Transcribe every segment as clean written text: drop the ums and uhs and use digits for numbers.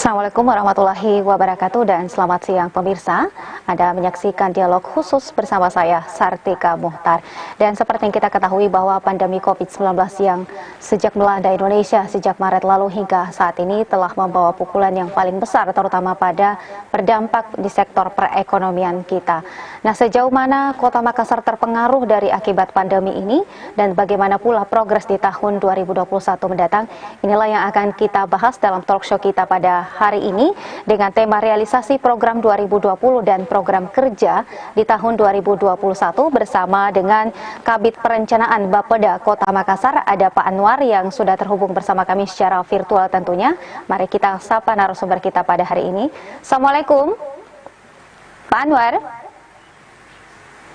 Assalamualaikum warahmatullahi wabarakatuh dan selamat siang pemirsa. Anda menyaksikan dialog khusus bersama saya Sartika Muhtar. Dan seperti yang kita ketahui bahwa pandemi COVID-19 yang sejak melanda Indonesia sejak Maret lalu hingga saat ini telah membawa pukulan yang paling besar terutama pada berdampak di sektor perekonomian kita. Nah, sejauh mana Kota Makassar terpengaruh dari akibat pandemi ini dan bagaimana pula progres di tahun 2021 mendatang? Inilah yang akan kita bahas dalam talk show kita pada hari ini dengan tema realisasi program 2020 dan program kerja di tahun 2021 bersama dengan Kabid Perencanaan Bapeda Kota Makassar, ada Pak Anwar yang sudah terhubung bersama kami secara virtual tentunya. Mari kita sapa narasumber kita pada hari ini. Assalamualaikum Pak Anwar.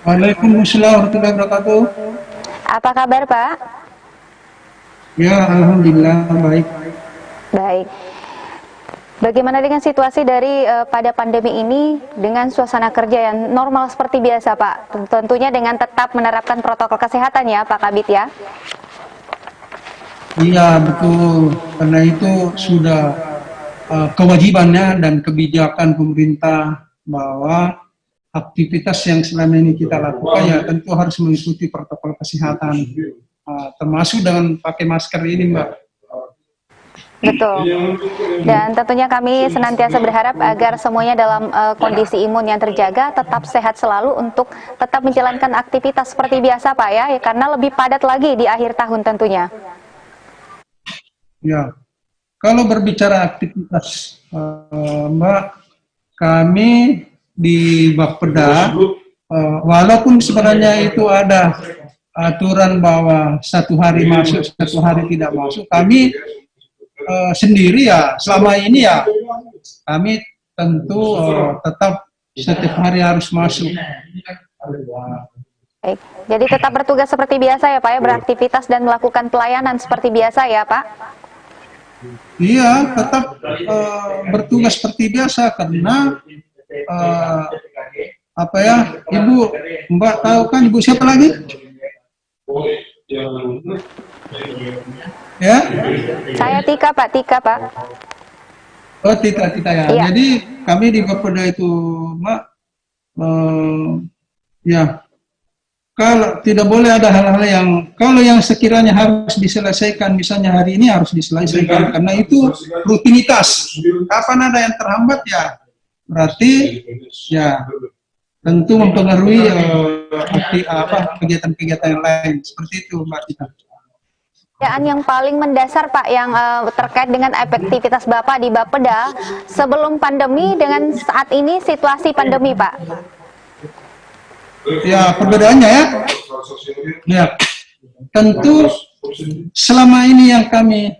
Waalaikumsalam warahmatullahi wabarakatuh. Apa kabar Pak? Ya, alhamdulillah baik. Baik. Bagaimana dengan situasi dari pada pandemi ini dengan suasana kerja yang normal seperti biasa Pak? Tentunya dengan tetap menerapkan protokol kesehatan ya Pak Kabit ya? Iya betul, karena itu sudah kewajibannya dan kebijakan pemerintah bahwa aktivitas yang selama ini kita lakukan ya tentu harus mengikuti protokol kesehatan, termasuk dengan pakai masker ini Mbak. Betul. Dan tentunya kami senantiasa berharap agar semuanya dalam kondisi imun yang terjaga, tetap sehat selalu untuk tetap menjalankan aktivitas seperti biasa Pak ya, karena lebih padat lagi di akhir tahun tentunya. Ya, kalau berbicara aktivitas Mbak, kami di Bapeda, walaupun sebenarnya itu ada aturan bahwa satu hari masuk, satu hari tidak masuk, kami sendiri ya selama ini ya kami tentu tetap setiap hari harus masuk. Baik. Jadi tetap bertugas seperti biasa ya Pak ya, beraktivitas dan melakukan pelayanan seperti biasa ya Pak? Iya, tetap bertugas seperti biasa karena apa ya, Ibu Mbak tahu kan Ibu siapa lagi? Ya? Saya Tika Pak, Tika Pak. Oh Tika ya. Iya. Jadi kami di Bapeda itu Mbak, ya kalau tidak boleh ada hal-hal yang kalau yang sekiranya harus diselesaikan, misalnya hari ini harus diselesaikan karena itu rutinitas. Kapan ada yang terhambat ya berarti ya tentu mempengaruhi kegiatan-kegiatan yang lain seperti itu Mbak Tika. Yang paling mendasar Pak yang terkait dengan efektivitas Bapak di Bapeda sebelum pandemi dengan saat ini situasi pandemi Pak. Ya perbedaannya ya tentu selama ini yang kami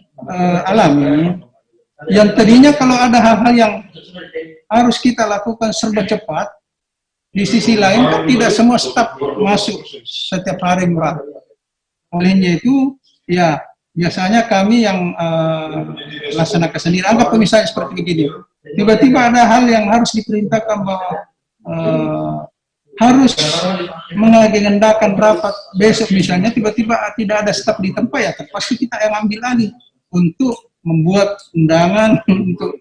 alami, yang tadinya kalau ada hal-hal yang harus kita lakukan serba cepat, di sisi lain kan tidak semua staf masuk setiap hari Mbak. Olehnya itu ya, biasanya kami yang laksanakan sendiri. Anggap misalnya seperti begini, tiba-tiba ada hal yang harus diperintahkan bahwa harus mengagendakan rapat besok misalnya, tiba-tiba tidak ada staf di tempat ya, pasti kita yang ambil alih untuk membuat undangan, untuk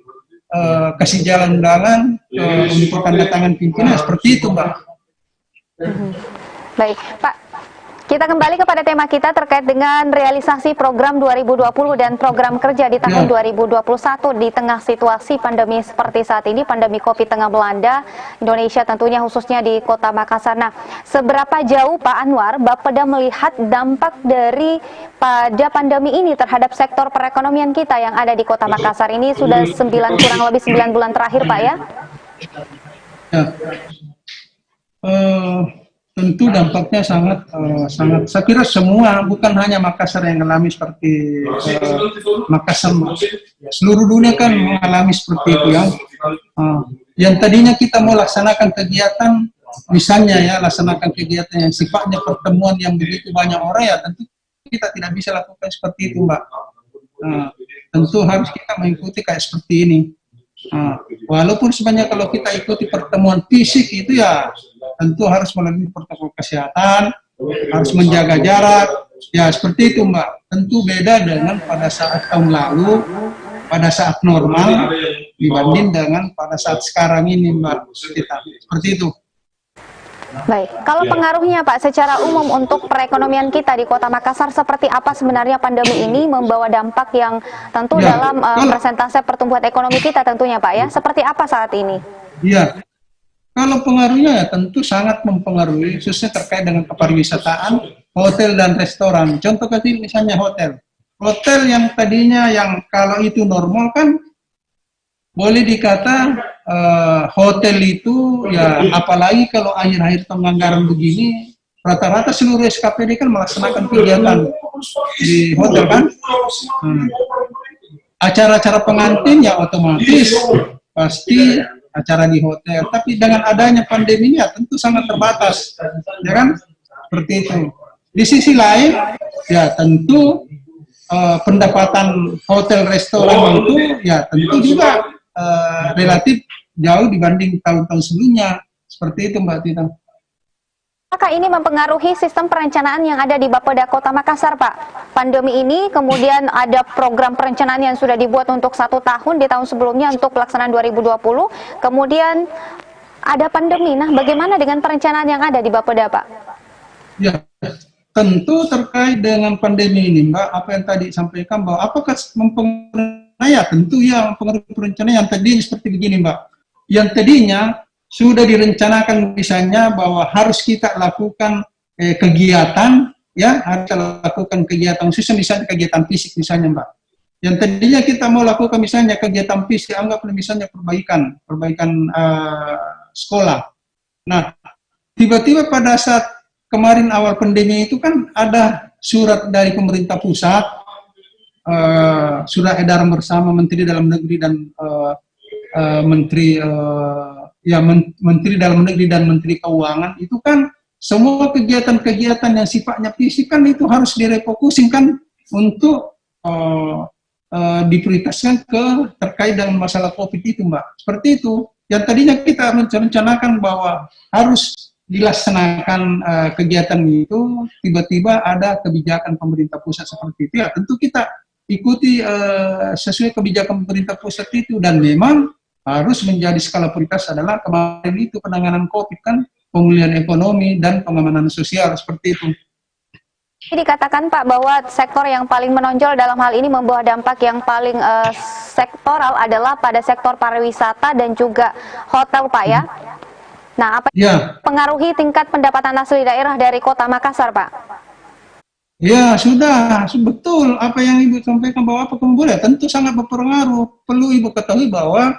kasih jalan undangan, untuk tanda tangan pimpinan, seperti itu Mbak. Baik Pak. Kita kembali kepada tema kita terkait dengan realisasi program 2020 dan program kerja di tahun 2021 di tengah situasi pandemi seperti saat ini, pandemi COVID tengah melanda Indonesia tentunya khususnya di Kota Makassar. Nah, seberapa jauh Pak Anwar Bapeda melihat dampak dari pada pandemi ini terhadap sektor perekonomian kita yang ada di Kota Makassar ini sudah kurang lebih 9 bulan terakhir Pak ya? Tentu dampaknya sangat saya kira semua, bukan hanya Makassar yang mengalami seperti Makassar, seluruh dunia kan mengalami seperti itu ya. Yang tadinya kita mau laksanakan kegiatan, misalnya ya laksanakan kegiatan yang sifatnya pertemuan yang begitu banyak orang ya, tentu kita tidak bisa lakukan seperti itu Mbak. Tentu harus kita mengikuti kayak seperti ini. Walaupun sebenarnya kalau kita ikuti pertemuan fisik itu ya tentu harus melalui protokol kesehatan, harus menjaga jarak, ya seperti itu Mbak. Tentu beda dengan pada saat tahun lalu, pada saat normal dibanding dengan pada saat sekarang ini, Mbak Tita. Seperti itu. Baik, kalau pengaruhnya Pak secara umum untuk perekonomian kita di Kota Makassar, seperti apa sebenarnya pandemi ini membawa dampak yang tentu dalam persentase pertumbuhan ekonomi kita tentunya Pak ya, seperti apa saat ini? Iya, kalau pengaruhnya ya tentu sangat mempengaruhi, khususnya terkait dengan kepariwisataan, hotel dan restoran. Contoh kecil misalnya hotel. Hotel yang tadinya yang kalau itu normal kan boleh dikata hotel itu ya, apalagi kalau akhir-akhir tahun anggaran begini, rata-rata seluruh SKPD kan melaksanakan kegiatan di hotel kan. Acara-acara pengantin ya otomatis pasti acara di hotel. Tapi dengan adanya pandemi ini ya tentu sangat terbatas, ya kan? Seperti itu. Di sisi lain ya tentu pendapatan hotel restoran itu ya tentu juga relatif jauh dibanding tahun-tahun sebelumnya. Seperti itu Mbak Tita. Apakah ini mempengaruhi sistem perencanaan yang ada di Bapeda Kota Makassar Pak? Pandemi ini kemudian ada program perencanaan yang sudah dibuat untuk 1 tahun di tahun sebelumnya untuk pelaksanaan 2020. Kemudian ada pandemi. Nah bagaimana dengan perencanaan yang ada di Bapeda Pak? Ya, tentu terkait dengan pandemi ini Mbak, apa yang tadi sampaikan bahwa apakah mempengaruhi? Ya tentu ya mempengaruhi perencanaan yang tadinya seperti begini Mbak. Yang tadinya sudah direncanakan misalnya bahwa harus kita lakukan kegiatan, ya harus lakukan kegiatan khususnya misalnya kegiatan fisik misalnya Mbak. Yang tadinya kita mau lakukan misalnya kegiatan fisik, anggaplah misalnya perbaikan sekolah. Nah, tiba-tiba pada saat kemarin awal pandemi itu kan ada surat dari pemerintah pusat, surat edaran bersama Menteri Dalam Negeri dan Menteri Dalam Negeri dan Menteri Keuangan itu kan semua kegiatan-kegiatan yang sifatnya fisik kan itu harus direfocusingkan untuk diprioritaskan terkait dengan masalah COVID itu Mbak. Seperti itu. Yang tadinya kita merencanakan bahwa harus dilaksanakan kegiatan itu, tiba-tiba ada kebijakan pemerintah pusat seperti itu. Ya tentu kita ikuti sesuai kebijakan pemerintah pusat itu, dan memang harus menjadi skala prioritas adalah kemarin itu penanganan COVID kan, pemulihan ekonomi dan pengamanan sosial seperti itu. Ini dikatakan Pak bahwa sektor yang paling menonjol dalam hal ini membawa dampak yang paling sektoral adalah pada sektor pariwisata dan juga hotel Pak ya. Nah apa yang pengaruhi tingkat pendapatan asli daerah dari Kota Makassar Pak? Ya sudah, betul apa yang Ibu sampaikan bahwa apa kemudian tentu sangat berpengaruh. Perlu Ibu ketahui bahwa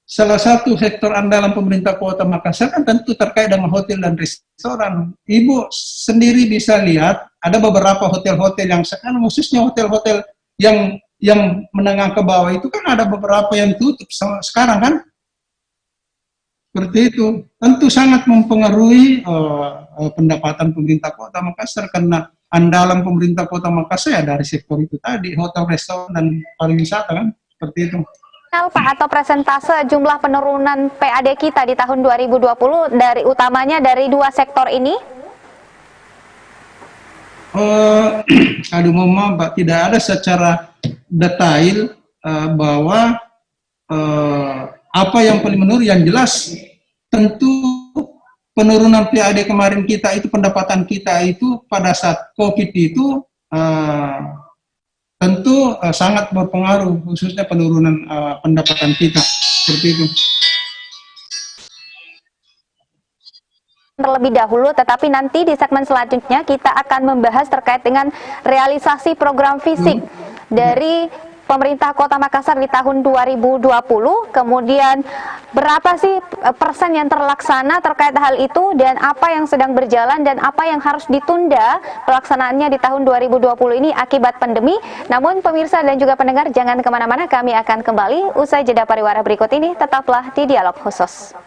salah satu sektor andalan pemerintah Kota Makassar kan tentu terkait dengan hotel dan restoran. Ibu sendiri bisa lihat ada beberapa hotel-hotel yang sekarang, khususnya hotel-hotel yang menengah ke bawah itu kan ada beberapa yang tutup sekarang kan. Seperti itu. Tentu sangat mempengaruhi pendapatan pemerintah Kota Makassar, karena andalan pemerintah Kota Makassar ya dari sektor itu tadi, hotel, restoran, dan pariwisata kan. Seperti itu. Pak, atau presentase jumlah penurunan PAD kita di tahun 2020 dari utamanya dari 2 sektor ini? Mohon maaf Pak, tidak ada secara detail bahwa apa yang paling menurun. Yang jelas tentu penurunan PAD kemarin kita itu, pendapatan kita itu pada saat COVID itu tentu sangat berpengaruh, khususnya penurunan pendapatan kita, seperti itu. Terlebih dahulu, tetapi nanti di segmen selanjutnya kita akan membahas terkait dengan realisasi program fisik dari pemerintah Kota Makassar di tahun 2020, kemudian berapa sih persen yang terlaksana terkait hal itu, dan apa yang sedang berjalan dan apa yang harus ditunda pelaksanaannya di tahun 2020 ini akibat pandemi. Namun pemirsa dan juga pendengar jangan kemana-mana, kami akan kembali usai jeda pariwara berikut ini, tetaplah di Dialog Khusus.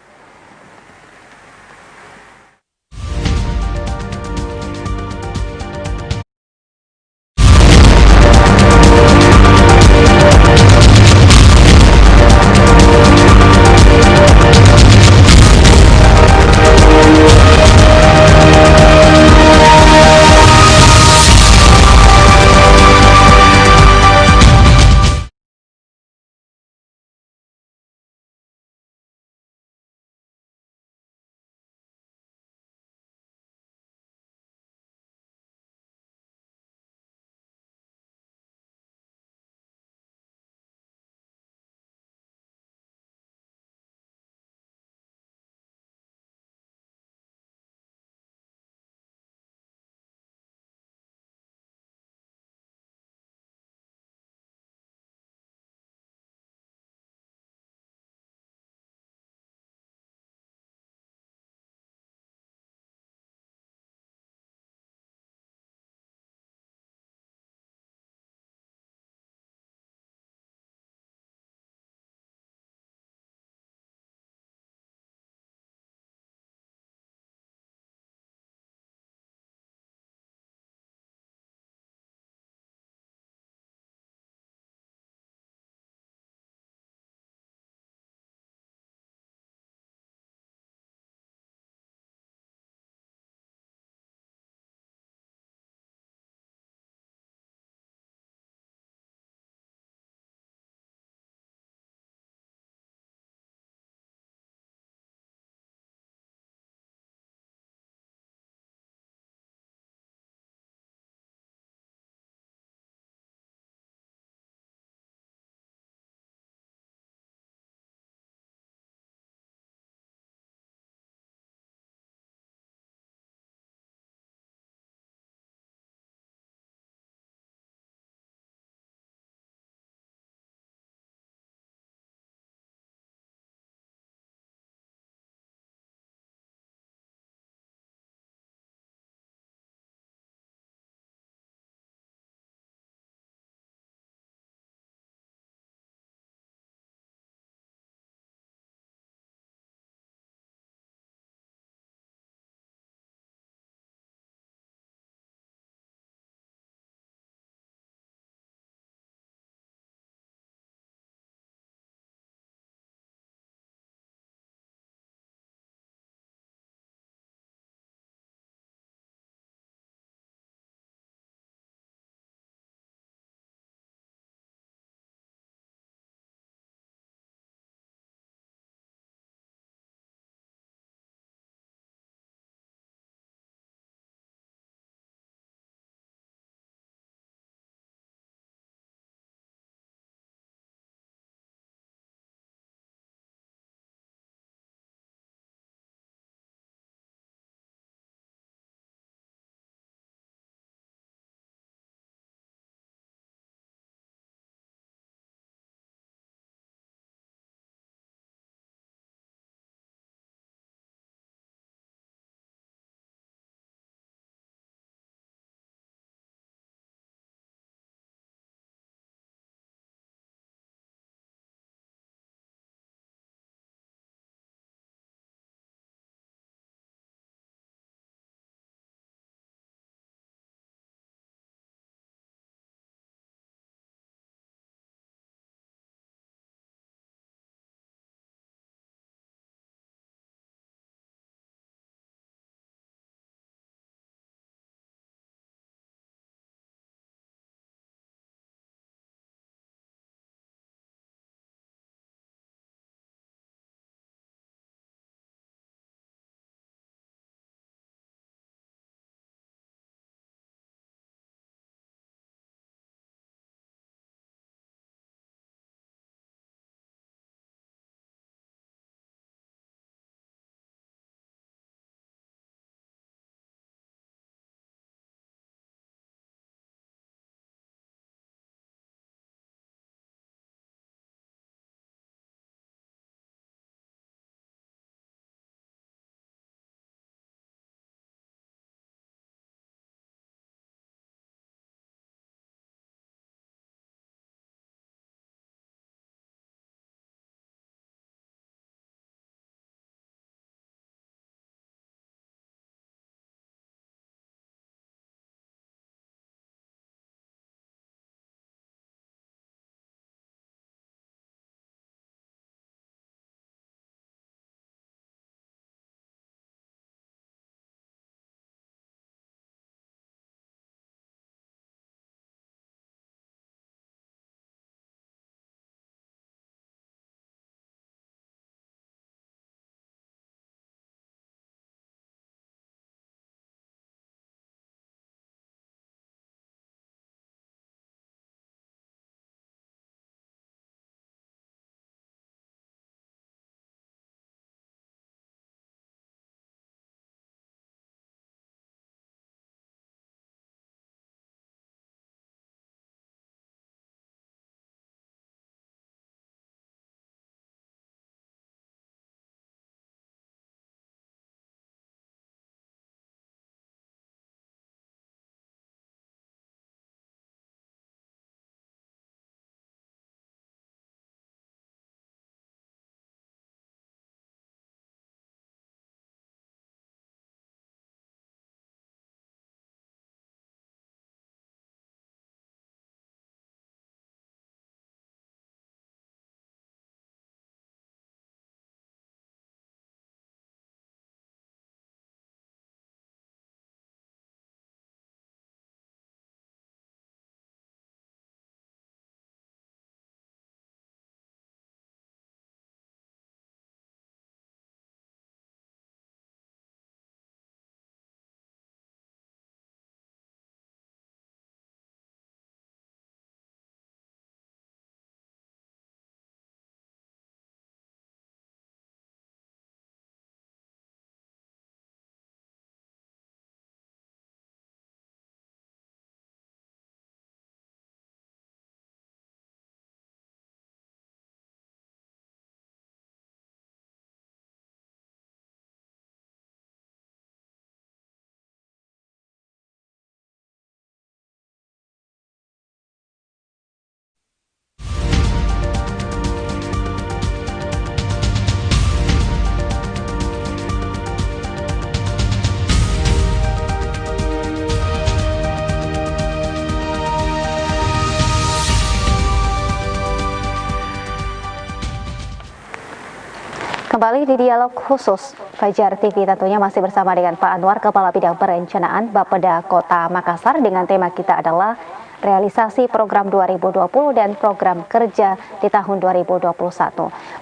Kembali di dialog khusus Fajar TV tentunya masih bersama dengan Pak Anwar, Kepala Bidang Perencanaan Bapeda Kota Makassar, dengan tema kita adalah realisasi program 2020 dan program kerja di tahun 2021.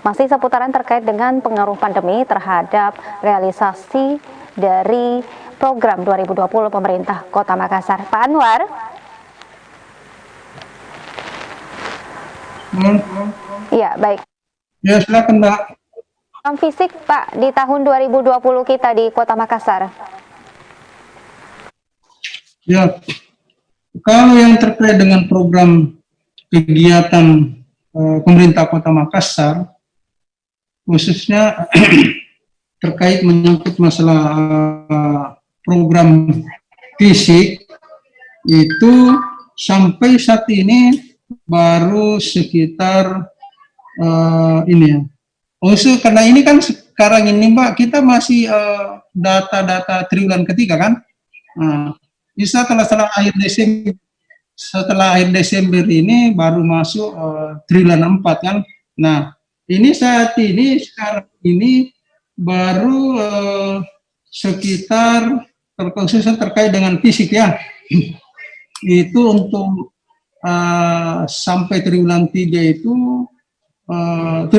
Masih seputaran terkait dengan pengaruh pandemi terhadap realisasi dari program 2020 pemerintah Kota Makassar. Pak Anwar. Iya, baik. Ya, silakan, Mbak. Fisik Pak di tahun 2020 kita di Kota Makassar. Ya, kalau yang terkait dengan program kegiatan pemerintah Kota Makassar, khususnya terkait menyangkut masalah program fisik, itu sampai saat ini baru sekitar ini ya. Karena ini kan sekarang ini Mbak, kita masih data-data triwulan ketiga kan. Setelah akhir Desember ini baru masuk triwulan 4 kan. Nah, ini saat ini sekarang ini baru sekitar khususnya terkait dengan fisik ya. Itu untuk sampai triwulan 3 itu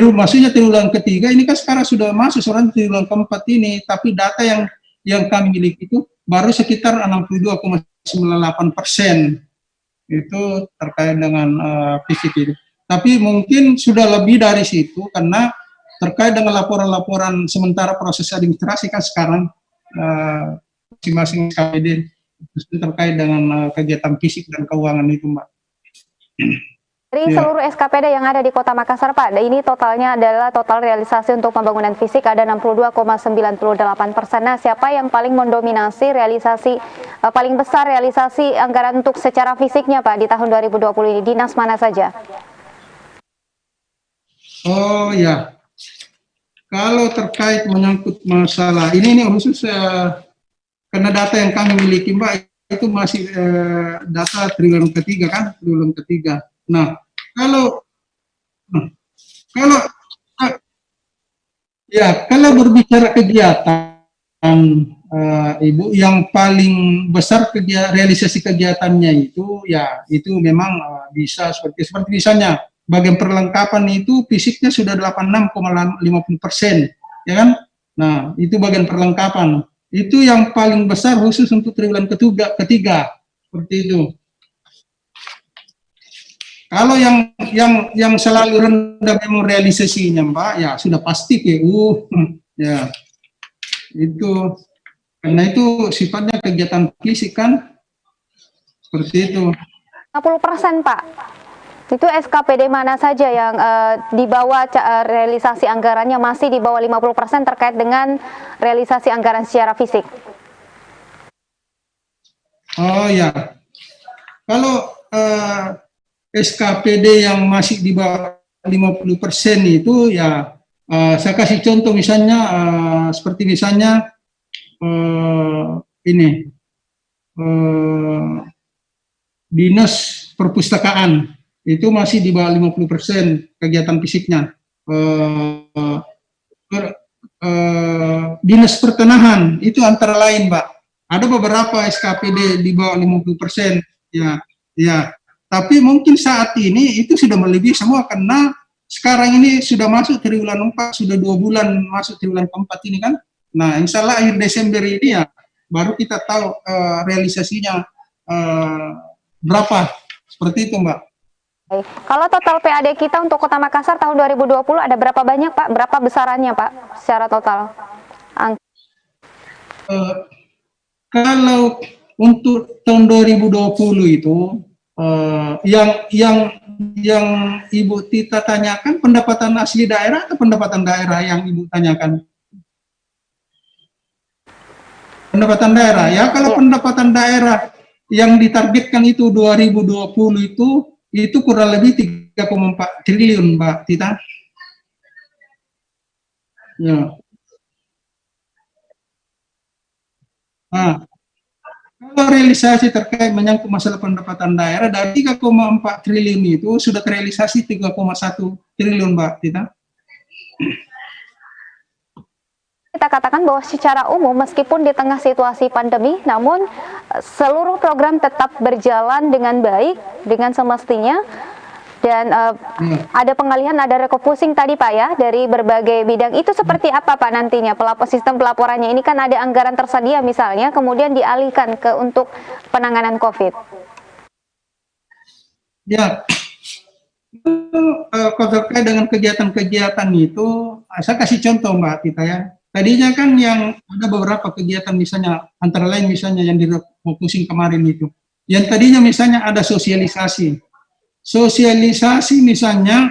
maksudnya triwulan ketiga ini kan sekarang sudah masuk sekarang triwulan keempat ini, tapi data yang kami miliki itu baru sekitar 62,98% itu terkait dengan fisik itu. Tapi mungkin sudah lebih dari situ karena terkait dengan laporan-laporan sementara proses administrasi kan sekarang masing-masing SKPD terkait dengan kegiatan fisik dan keuangan itu, Mbak. Dari seluruh SKPD yang ada di Kota Makassar, Pak, ini totalnya adalah total realisasi untuk pembangunan fisik ada 62,98%. Nah, siapa yang paling mendominasi realisasi, paling besar realisasi anggaran untuk secara fisiknya, Pak, di tahun 2020 ini? Dinas mana saja? Oh ya, kalau terkait menyangkut masalah ini khusus karena data yang kami miliki, Mbak, itu masih data triwulan ketiga kan, triwulan ketiga. Nah, kalau berbicara kegiatan Ibu, yang paling besar realisasi kegiatannya itu ya itu memang bisa seperti misalnya bagian perlengkapan itu fisiknya sudah 86,50%, ya kan? Nah, itu bagian perlengkapan. Itu yang paling besar khusus untuk triwulan ketiga seperti itu. Kalau yang selalu rendah memang realisasinya, Mbak, ya sudah pasti PU, ya itu karena itu sifatnya kegiatan fisik kan, seperti itu. 50%, Pak. Itu SKPD mana saja yang di bawah realisasi anggarannya masih di bawah 50% terkait dengan realisasi anggaran secara fisik? Oh ya, kalau SKPD yang masih di bawah 50% itu ya saya kasih contoh misalnya seperti misalnya ini Dinas Perpustakaan itu masih di bawah 50% kegiatan fisiknya. Dinas Pertanahan itu antara lain, Mbak. Ada beberapa SKPD di bawah 50%, ya. Tapi mungkin saat ini itu sudah melebihi semua karena sekarang ini sudah masuk triwulan 4, sudah 2 bulan masuk triwulan keempat ini kan. Nah, insya Allah akhir Desember ini ya baru kita tahu realisasinya berapa, seperti itu, Mbak. Kalau total PAD kita untuk Kota Makassar tahun 2020 ada berapa banyak, Pak? Berapa besarannya, Pak, secara total? Kalau untuk tahun 2020 itu yang Ibu Tita tanyakan pendapatan asli daerah atau pendapatan daerah yang Ibu tanyakan? Pendapatan daerah ya, kalau pendapatan daerah yang ditargetkan itu 2020 itu kurang lebih 3,4 triliun, Mbak Tita. Ya. Nah, kalau realisasi terkait menyangkut masalah pendapatan daerah dari 3,4 triliun itu sudah terrealisasi 3,1 triliun, Mbak Tita. kita katakan bahwa secara umum meskipun di tengah situasi pandemi, namun seluruh program tetap berjalan dengan baik, dengan semestinya. Dan ada pengalihan, ada refocusing tadi Pak ya, dari berbagai bidang. Itu seperti apa Pak nantinya sistem pelaporannya? Ini kan ada anggaran tersedia misalnya, kemudian dialihkan untuk penanganan COVID. Ya, kalau terkait dengan kegiatan-kegiatan itu, saya kasih contoh Mbak kita ya. Tadinya kan yang ada beberapa kegiatan misalnya, antara lain misalnya yang di refocusing kemarin itu. Yang tadinya misalnya ada sosialisasi. Sosialisasi misalnya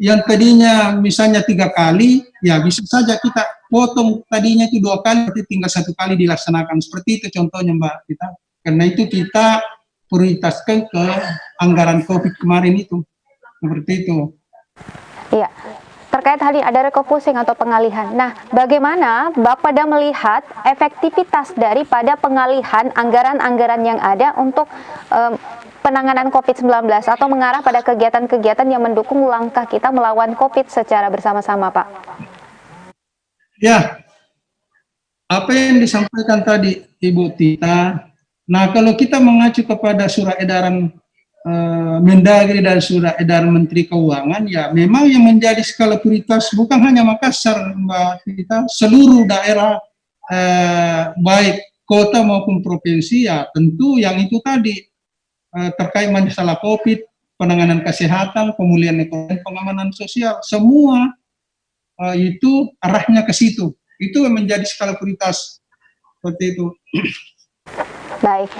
yang tadinya misalnya 3 kali, ya bisa saja kita potong tadinya itu 2 kali, berarti tinggal 1 kali dilaksanakan. Seperti itu contohnya Mbak kita. Karena itu kita prioritaskan ke anggaran COVID kemarin itu. Seperti itu. Iya. Terkait hal ini ada refocusing atau pengalihan. Nah, bagaimana Bapeda melihat efektivitas daripada pengalihan anggaran-anggaran yang ada untuk penanganan COVID-19 atau mengarah pada kegiatan-kegiatan yang mendukung langkah kita melawan COVID secara bersama-sama, Pak? Ya, apa yang disampaikan tadi Ibu Tita, nah kalau kita mengacu kepada surat edaran Mendagri dan surat edaran Menteri Keuangan, ya memang yang menjadi skala prioritas bukan hanya Makassar, Mbak Tita, seluruh daerah baik kota maupun provinsi, ya tentu yang itu tadi terkait masalah COVID, penanganan kesehatan, pemulihan ekonomi, pengamanan sosial, semua itu arahnya ke situ. Itu yang menjadi skala prioritas seperti itu. Baik.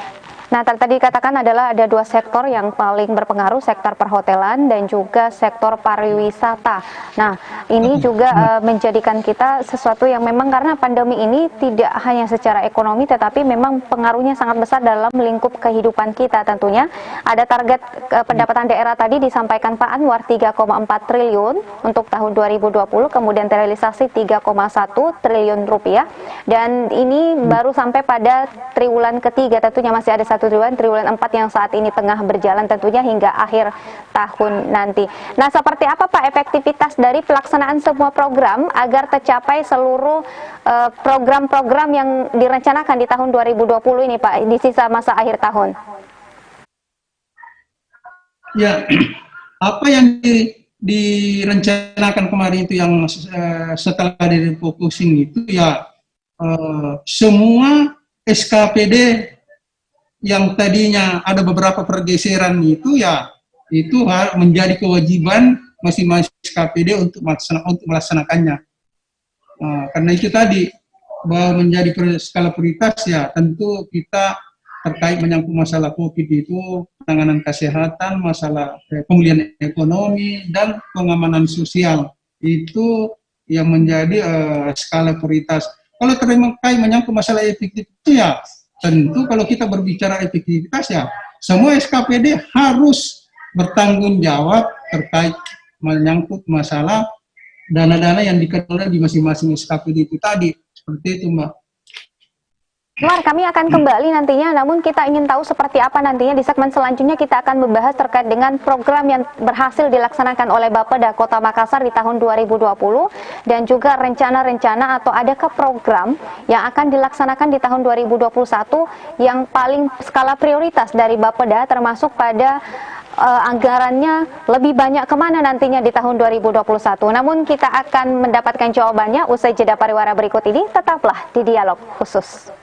Nah, tadi katakan adalah ada 2 sektor yang paling berpengaruh, sektor perhotelan dan juga sektor pariwisata. Nah, ini juga menjadikan kita sesuatu yang memang karena pandemi ini tidak hanya secara ekonomi, tetapi memang pengaruhnya sangat besar dalam lingkup kehidupan kita tentunya. Ada target pendapatan daerah tadi disampaikan Pak Anwar 3,4 triliun untuk tahun 2020, kemudian terrealisasi 3,1 triliun rupiah. Dan ini baru sampai pada triwulan ketiga, tentunya masih ada 1 triwulan 4 yang saat ini tengah berjalan tentunya hingga akhir tahun nanti. Nah, seperti apa Pak efektivitas dari pelaksanaan semua program agar tercapai seluruh program-program yang direncanakan di tahun 2020 ini Pak, di sisa masa akhir tahun? Ya, apa yang direncanakan kemarin itu yang setelah direfocusing itu ya semua SKPD yang tadinya ada beberapa pergeseran itu ya itu menjadi kewajiban masing-masing SKPD untuk melaksanakannya. Karena itu tadi bahwa menjadi skala prioritas ya tentu kita terkait menyangkut masalah COVID itu penanganan kesehatan, masalah pemulihan ekonomi dan pengamanan sosial itu yang menjadi skala prioritas. Kalau terkait menyangkut masalah efektif itu ya tentu kalau kita berbicara efektivitas ya semua SKPD harus bertanggung jawab terkait menyangkut masalah dana-dana yang dikelola di masing-masing SKPD itu tadi. Seperti itu Mbak. Mar, kami akan kembali nantinya, namun kita ingin tahu seperti apa nantinya di segmen selanjutnya. Kita akan membahas terkait dengan program yang berhasil dilaksanakan oleh Bapeda Kota Makassar di tahun 2020 dan juga rencana-rencana atau adakah program yang akan dilaksanakan di tahun 2021 yang paling skala prioritas dari Bapeda, termasuk pada anggarannya lebih banyak kemana nantinya di tahun 2021. Namun kita akan mendapatkan jawabannya usai jeda pariwara berikut ini. Tetaplah di Dialog Khusus.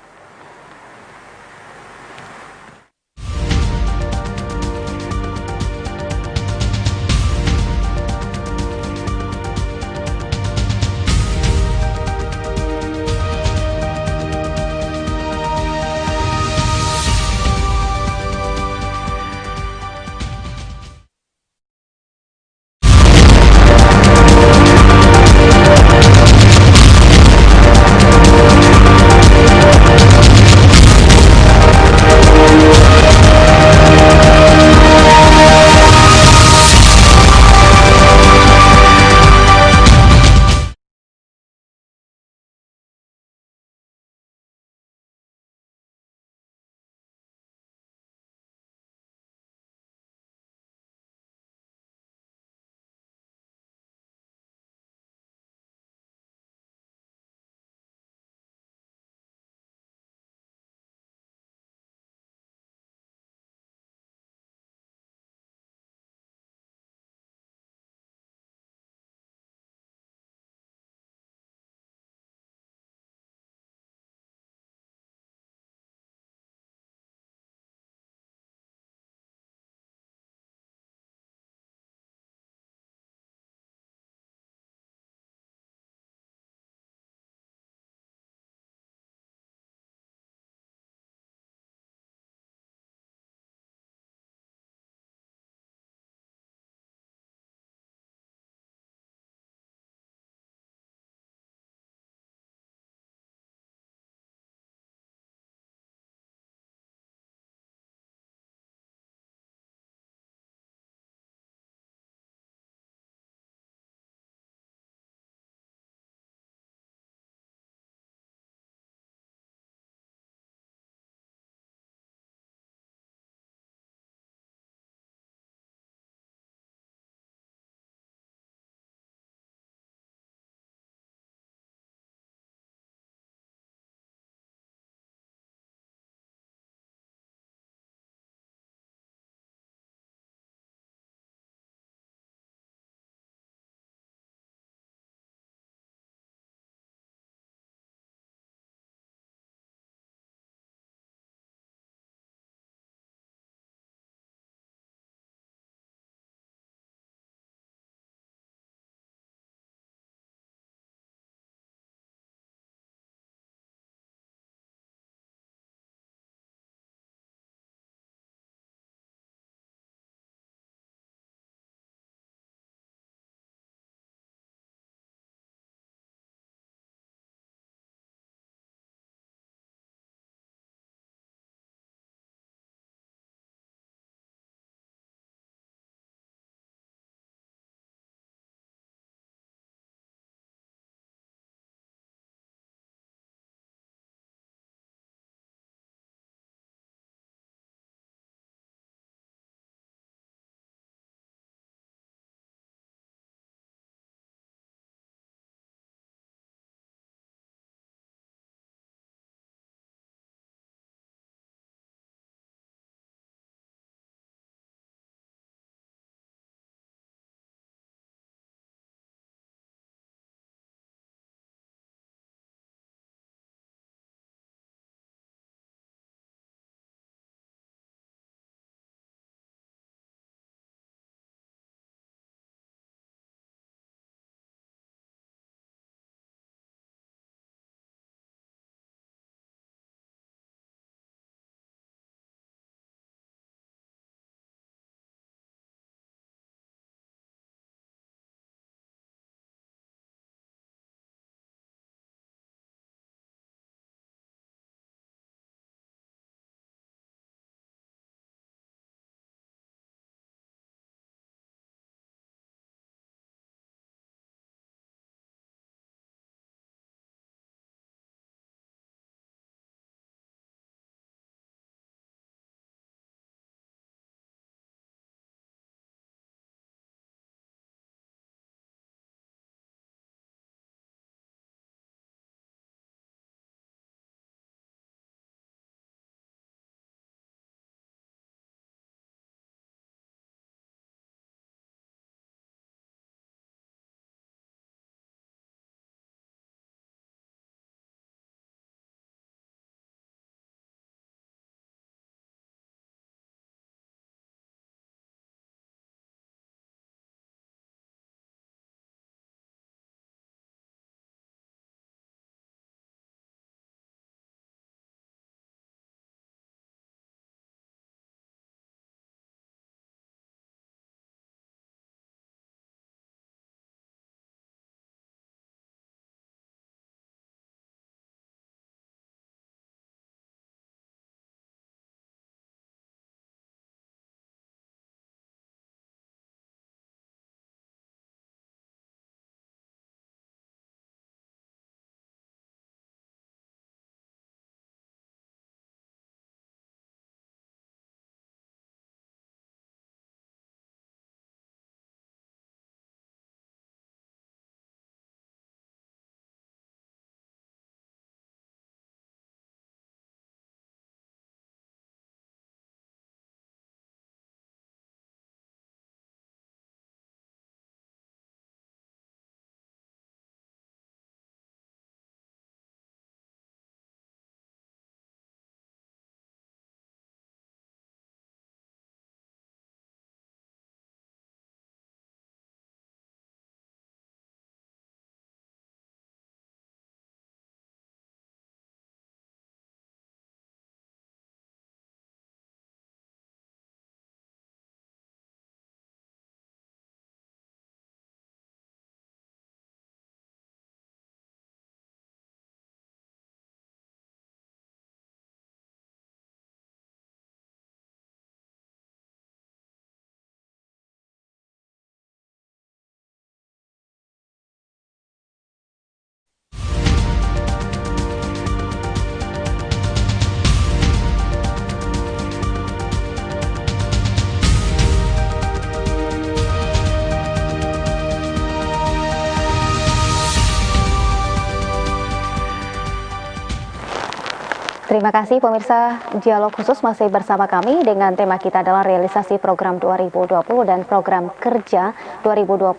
Terima kasih pemirsa, dialog khusus masih bersama kami dengan tema kita adalah realisasi program 2020 dan program kerja 2021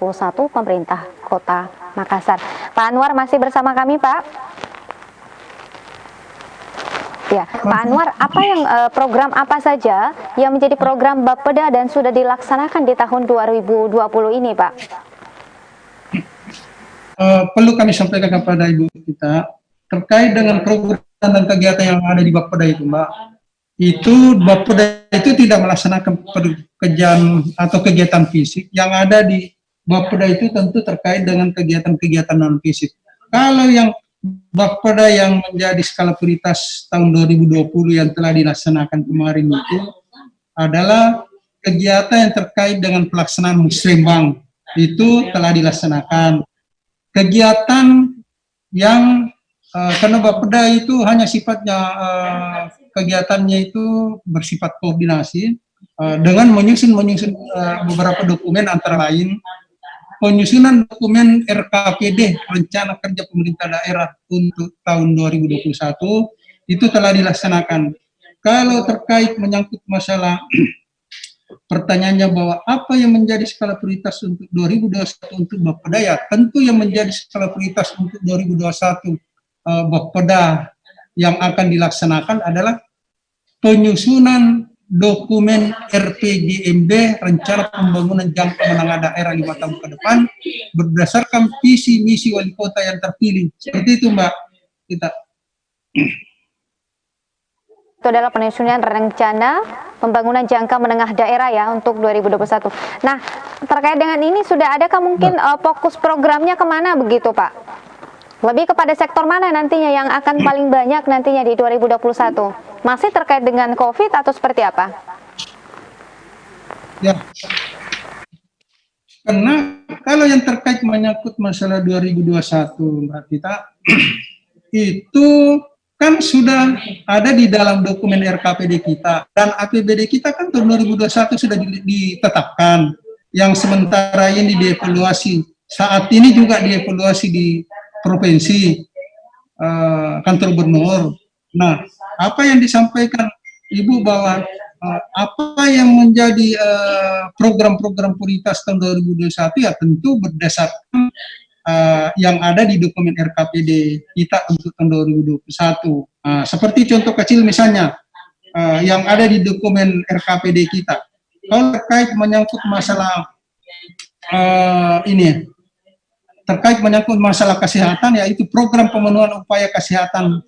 pemerintah Kota Makassar. Pak Anwar masih bersama kami, Pak. Ya, Pak Anwar, program apa saja yang menjadi program Bapeda dan sudah dilaksanakan di tahun 2020 ini, Pak? Perlu kami sampaikan kepada Ibu kita terkait dengan program dan kegiatan yang ada di Bapeda itu, Mbak. Itu Bapeda itu tidak melaksanakan pekerjaan atau kegiatan fisik. Yang ada di Bapeda itu tentu terkait dengan kegiatan-kegiatan non fisik. Kalau yang Bapeda yang menjadi skala prioritas tahun 2020 yang telah dilaksanakan kemarin itu adalah kegiatan yang terkait dengan pelaksanaan musrembang. Itu telah dilaksanakan. Kegiatan yang karena Bapeda itu hanya sifatnya kegiatannya itu bersifat koordinasi dengan menyusun beberapa dokumen, antara lain penyusunan dokumen RKPD Rencana Kerja Pemerintah Daerah untuk tahun 2021 itu telah dilaksanakan. Kalau terkait menyangkut masalah pertanyaannya bahwa apa yang menjadi skala prioritas untuk 2021 untuk Bapeda, ya tentu yang menjadi skala prioritas untuk 2021 Bapeda yang akan dilaksanakan adalah penyusunan dokumen RPJMD Rencana Pembangunan Jangka Menengah Daerah 5 tahun ke depan berdasarkan visi misi wali kota yang terpilih. Seperti itu, Mbak. Kita itu adalah penyusunan rencana pembangunan jangka menengah daerah ya untuk 2021. Nah, terkait dengan ini sudah adakah mungkin fokus programnya kemana begitu, Pak? Lebih kepada sektor mana nantinya yang akan paling banyak nantinya di 2021? Masih terkait dengan COVID atau seperti apa? Ya, karena kalau yang terkait menyangkut masalah 2021, Mbak Tita, itu kan sudah ada di dalam dokumen RKPD kita, dan APBD kita kan tahun 2021 sudah ditetapkan, yang sementara ini dievaluasi. Saat ini juga dievaluasi di provinsi, kantor gubernur. Nah, apa yang disampaikan Ibu bahwa apa yang menjadi program-program prioritas tahun 2021 ya tentu berdasarkan yang ada di dokumen RKPD kita untuk tahun 2021. Seperti contoh kecil misalnya yang ada di dokumen RKPD kita. Kalau terkait menyangkut masalah terkait menyangkut masalah kesehatan, yaitu program pemenuhan upaya kesehatan.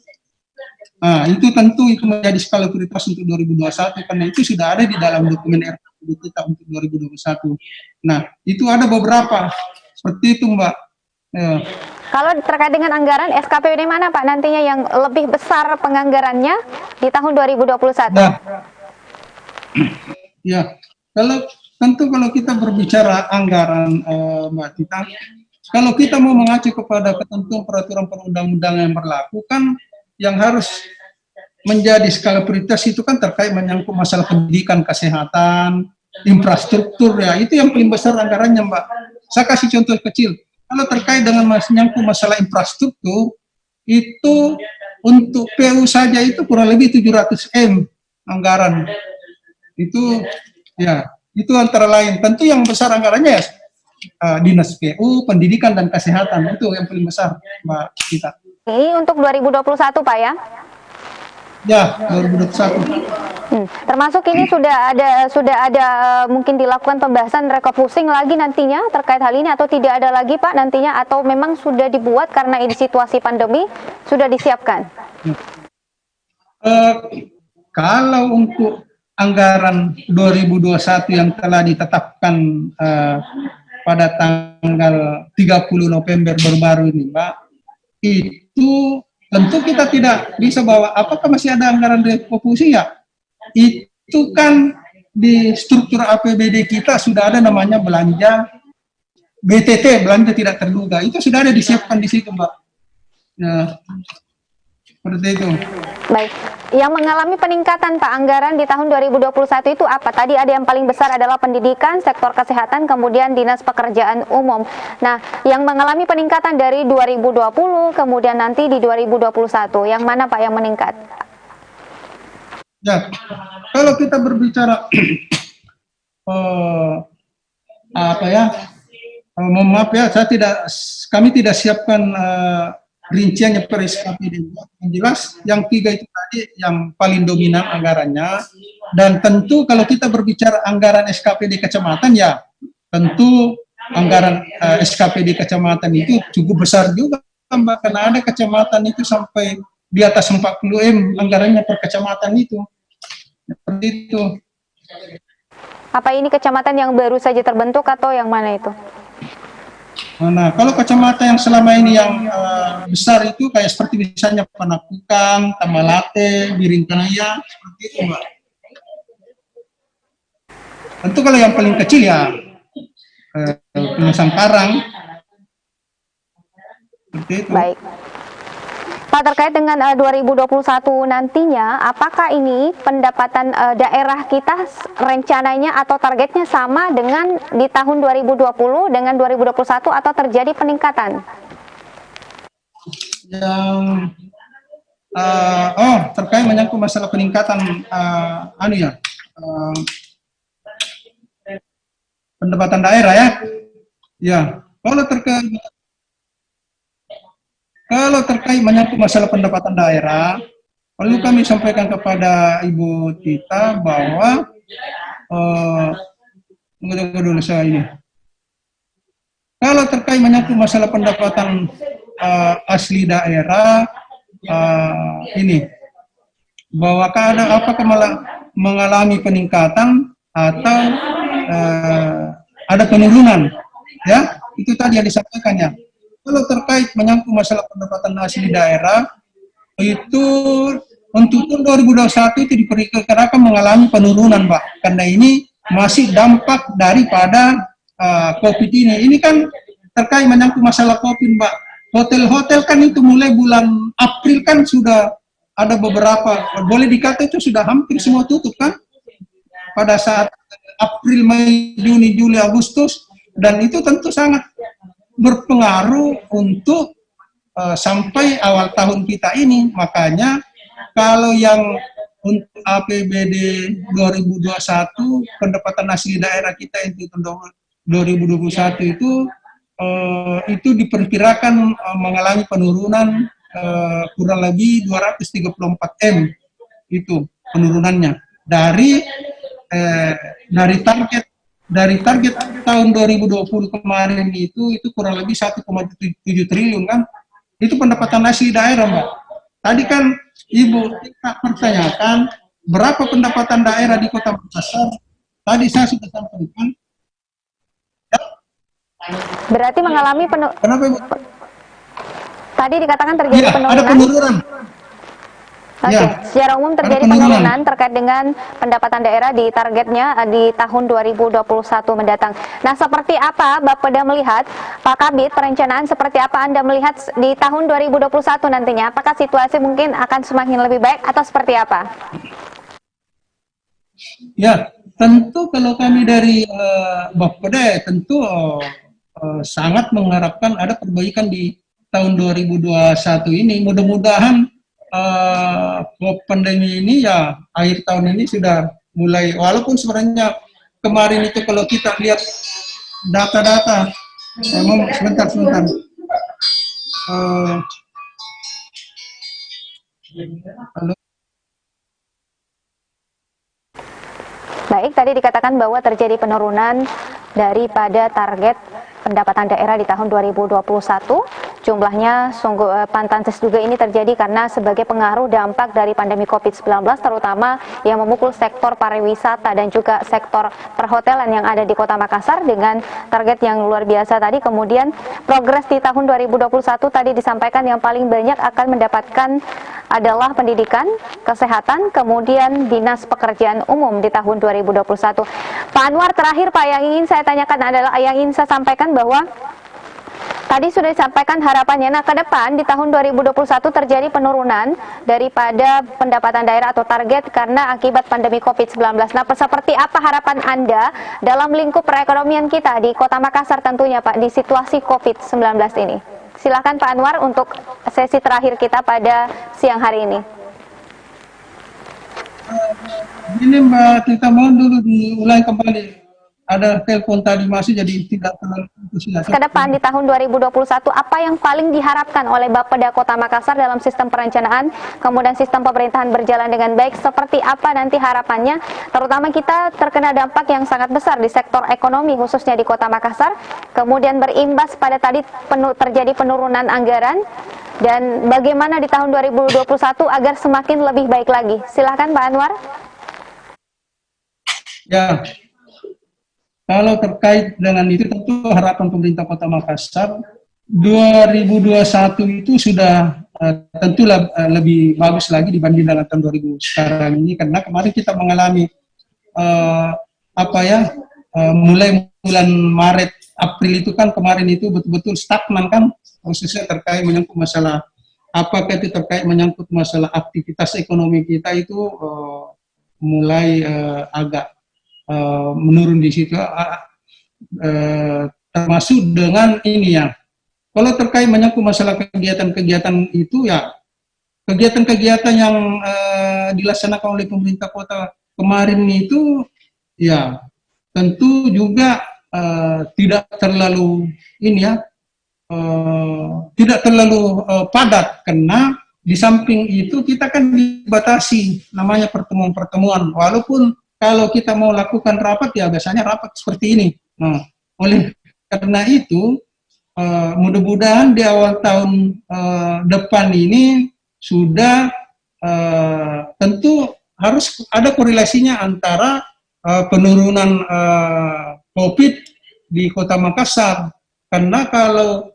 Itu tentu itu menjadi skala prioritas untuk 2021 karena itu sudah ada di dalam dokumen RKPD kita untuk 2021. Nah, itu ada beberapa seperti itu, Mbak. Ya. Kalau terkait dengan anggaran SKPD mana, Pak, nantinya yang lebih besar penganggarannya di tahun 2021? Nah, ya, kalau kita berbicara anggaran, Mbak Tita, kalau kita mau mengacu kepada ketentuan peraturan perundang-undangan yang berlaku, kan yang harus menjadi skala prioritas itu kan terkait menyangkut masalah pendidikan, kesehatan, infrastruktur, ya itu yang paling besar anggarannya, Mbak. Saya kasih contoh kecil. Kalau terkait dengan menyangkut masalah infrastruktur, itu untuk PU saja itu kurang lebih 700 M anggaran. Itu ya, itu antara lain. Tentu yang besar anggarannya ya dinas PU, pendidikan dan kesehatan, itu yang paling besar, Mbak Kita. Ini untuk 2021, Pak ya? Ya, 2021. Termasuk ini sudah ada mungkin dilakukan pembahasan refocusing lagi nantinya terkait hal ini atau tidak ada lagi, Pak, nantinya, atau memang sudah dibuat karena ini situasi pandemi sudah disiapkan? Kalau untuk anggaran 2021 yang telah ditetapkan pada tanggal 30 November baru-baru ini, Mbak, itu tentu kita tidak bisa bahwa apakah masih ada anggaran refocusing ya. Itu kan di struktur APBD kita sudah ada namanya belanja BTT, belanja tidak terduga. Itu sudah ada disiapkan di situ, Mbak. Ya, seperti itu. Baik, yang mengalami peningkatan, Pak, anggaran di tahun 2021 itu apa? Tadi ada yang paling besar adalah pendidikan, sektor kesehatan, kemudian dinas pekerjaan umum. Nah, yang mengalami peningkatan dari 2020, kemudian nanti di 2021, yang mana, Pak, yang meningkat? Ya, kalau kita berbicara apa ya, mohon maaf ya, kami tidak siapkan rinciannya per SKPD. Yang jelas, yang 3 itu tadi yang paling dominan anggarannya. Dan tentu kalau kita berbicara anggaran SKPD kecamatan, ya tentu anggaran SKPD kecamatan itu cukup besar juga, Mbak, karena ada kecamatan itu sampai di atas 40 M anggarannya per kecamatan itu. Seperti itu. Apa ini kecamatan yang baru saja terbentuk atau yang mana itu? Nah, kalau kecamatan yang selama ini yang besar itu kayak seperti misalnya Panakukang, Tamalate, Biringkanaya, seperti itu, Mbak. Tentu kalau yang paling kecil ya Penyusang Karang. Seperti itu. Baik. Pak, terkait dengan 2021 nantinya, apakah ini pendapatan daerah kita rencananya atau targetnya sama dengan di tahun 2020 dengan 2021 atau terjadi peningkatan? Yang terkait menyangkut masalah peningkatan pendapatan daerah ya. Ya, kalau terkait menyangkut masalah pendapatan daerah, perlu kami sampaikan kepada Ibu Tita bahwa dulu saya ini. Kalau terkait menyangkut masalah pendapatan asli daerah ini, bahwa apakah mengalami peningkatan atau ada penurunan, ya itu tadi yang disampaikannya. Kalau terkait menyangkut masalah pendapatan asli daerah, itu untuk tahun 2021 itu diperkirakan mengalami penurunan, Mbak, karena ini masih dampak daripada COVID ini. Ini kan terkait menyangkut masalah COVID, Mbak. Hotel-hotel kan itu mulai bulan April kan sudah ada beberapa, boleh dikata itu sudah hampir semua tutup kan? Pada saat April, Mei, Juni, Juli, Agustus, dan itu tentu sangat berpengaruh untuk sampai awal tahun kita ini. Makanya kalau yang untuk APBD 2021 pendapatan asli daerah kita itu tahun 2021 itu diperkirakan mengalami penurunan kurang lebih 234 M itu penurunannya dari target tahun 2020 kemarin itu kurang lebih 1,7 triliun kan. Itu pendapatan asli daerah, Mbak. Tadi kan Ibu kita pertanyakan berapa pendapatan daerah di Kota Makassar. Tadi saya sudah sampaikan. Berarti mengalami Kenapa, Ibu? Tadi dikatakan terjadi penurunan. Ada penurunan. Oke, secara umum terjadi penurunan terkait dengan pendapatan daerah di targetnya di tahun 2021 mendatang. Nah, seperti apa Bapeda melihat, Pak Kabid, perencanaan seperti apa Anda melihat di tahun 2021 nantinya? Apakah situasi mungkin akan semakin lebih baik atau seperti apa? Ya, tentu kalau kami dari Bapeda tentu sangat mengharapkan ada perbaikan di tahun 2021 ini. Mudah-mudahan pandemi ini ya akhir tahun ini sudah mulai, walaupun sebenarnya kemarin itu kalau kita lihat data-data sebentar halo. Baik, tadi dikatakan bahwa terjadi penurunan daripada target pendapatan daerah di tahun 2021. Jumlahnya sungguh pantances juga ini terjadi karena sebagai pengaruh dampak dari pandemi COVID-19, terutama yang memukul sektor pariwisata dan juga sektor perhotelan yang ada di Kota Makassar dengan target yang luar biasa tadi. Kemudian progres di tahun 2021 tadi disampaikan yang paling banyak akan mendapatkan adalah pendidikan, kesehatan, kemudian dinas pekerjaan umum di tahun 2021. Pak Anwar, terakhir Pak, yang ingin saya tanyakan adalah, yang ingin saya sampaikan bahwa tadi sudah disampaikan harapannya. Nah, ke depan di tahun 2021 terjadi penurunan daripada pendapatan daerah atau target karena akibat pandemi COVID-19. Nah, seperti apa harapan Anda dalam lingkup perekonomian kita di Kota Makassar tentunya, Pak, di situasi COVID-19 ini? Silakan Pak Anwar untuk sesi terakhir kita pada siang hari ini. Ini Mbak, kita mohon dulu diulang kembali. Ada telepon tadi masih jadi tidak terlalu putus ya. Ke depan di tahun 2021, apa yang paling diharapkan oleh Bapeda Kota Makassar dalam sistem perencanaan, kemudian sistem pemerintahan berjalan dengan baik, seperti apa nanti harapannya, terutama kita terkena dampak yang sangat besar di sektor ekonomi khususnya di Kota Makassar, kemudian berimbas pada tadi terjadi penurunan anggaran, dan bagaimana di tahun 2021 agar semakin lebih baik lagi. Silahkan Pak Anwar. Ya, kalau terkait dengan itu tentu harapan pemerintah Kota Makassar 2021 itu sudah tentu lebih bagus lagi dibanding dengan tahun 2000 sekarang ini, karena kemarin kita mengalami mulai bulan Maret April itu kan kemarin itu betul-betul stagnan kan, khususnya terkait menyangkut masalah apakah itu terkait menyangkut masalah aktivitas ekonomi kita itu mulai agak menurun di situ, termasuk dengan ini ya. Kalau terkait menyangkut masalah kegiatan-kegiatan itu ya, kegiatan-kegiatan yang dilaksanakan oleh pemerintah kota kemarin itu ya tentu juga tidak terlalu ini ya, tidak terlalu padat, karena di samping itu kita kan dibatasi namanya pertemuan-pertemuan, walaupun kalau kita mau lakukan rapat ya biasanya rapat seperti ini. Nah, oleh karena itu mudah-mudahan di awal tahun depan ini sudah tentu harus ada korelasinya antara penurunan COVID di Kota Makassar, karena kalau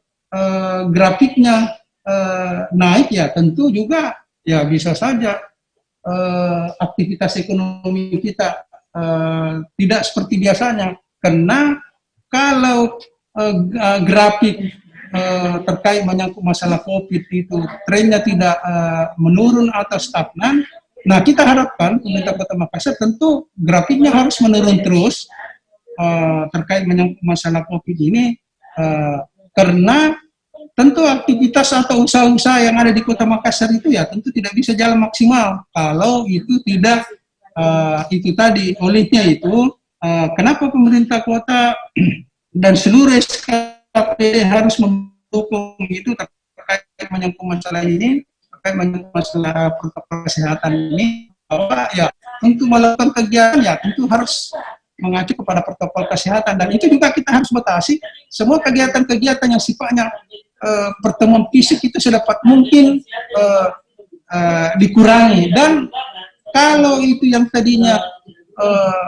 grafiknya naik ya tentu juga ya bisa saja aktivitas ekonomi kita tidak seperti biasanya, karena kalau grafik terkait menyangkut masalah COVID itu trennya tidak menurun atau stagnan, nah kita harapkan pemerintah Kota Makassar tentu grafiknya harus menurun terus terkait menyangkut masalah COVID ini, karena tentu aktivitas atau usaha-usaha yang ada di Kota Makassar itu ya tentu tidak bisa jalan maksimal kalau itu tidak itu tadi. Olehnya itu kenapa pemerintah kota dan seluruh SKPD harus mendukung itu terkait menyangkut masalah ini, terkait menyangkut masalah protokol kesehatan ini, bahwa ya untuk melakukan kegiatan ya tentu harus mengacu kepada protokol kesehatan, dan itu juga kita harus batasi semua kegiatan-kegiatan yang sifatnya pertemuan fisik itu sedapat mungkin dikurangi. Dan kalau itu yang tadinya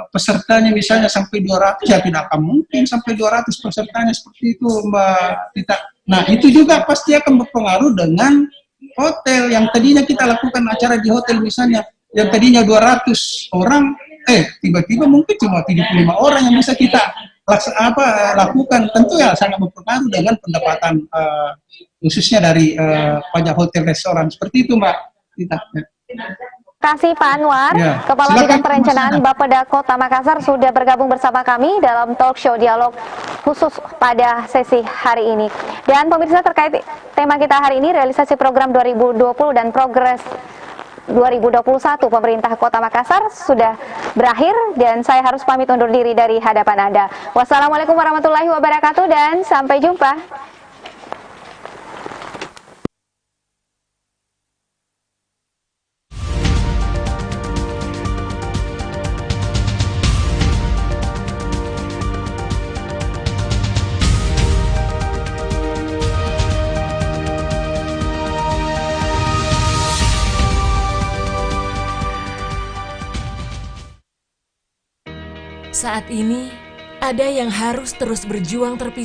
pesertanya misalnya sampai 200, ya tidak akan mungkin sampai 200 pesertanya seperti itu Mbak Tita. Nah itu juga pasti akan berpengaruh dengan hotel yang tadinya kita lakukan acara di hotel misalnya, yang tadinya 200 orang, tiba-tiba mungkin cuma 75 orang yang bisa kita lakukan. Tentu ya sangat berpengaruh dengan pendapatan khususnya dari pajak hotel restoran seperti itu Mbak Tita. Terima kasih Pak Anwar, ya, Kepala Bidang Perencanaan Bapeda Kota Makassar sudah bergabung bersama kami dalam talk show dialog khusus pada sesi hari ini. Dan pemirsa, terkait tema kita hari ini, realisasi program 2020 dan progres 2021 pemerintah Kota Makassar sudah berakhir, dan saya harus pamit undur diri dari hadapan Anda. Wassalamualaikum warahmatullahi wabarakatuh dan sampai jumpa. Saat ini, ada yang harus terus berjuang terpisah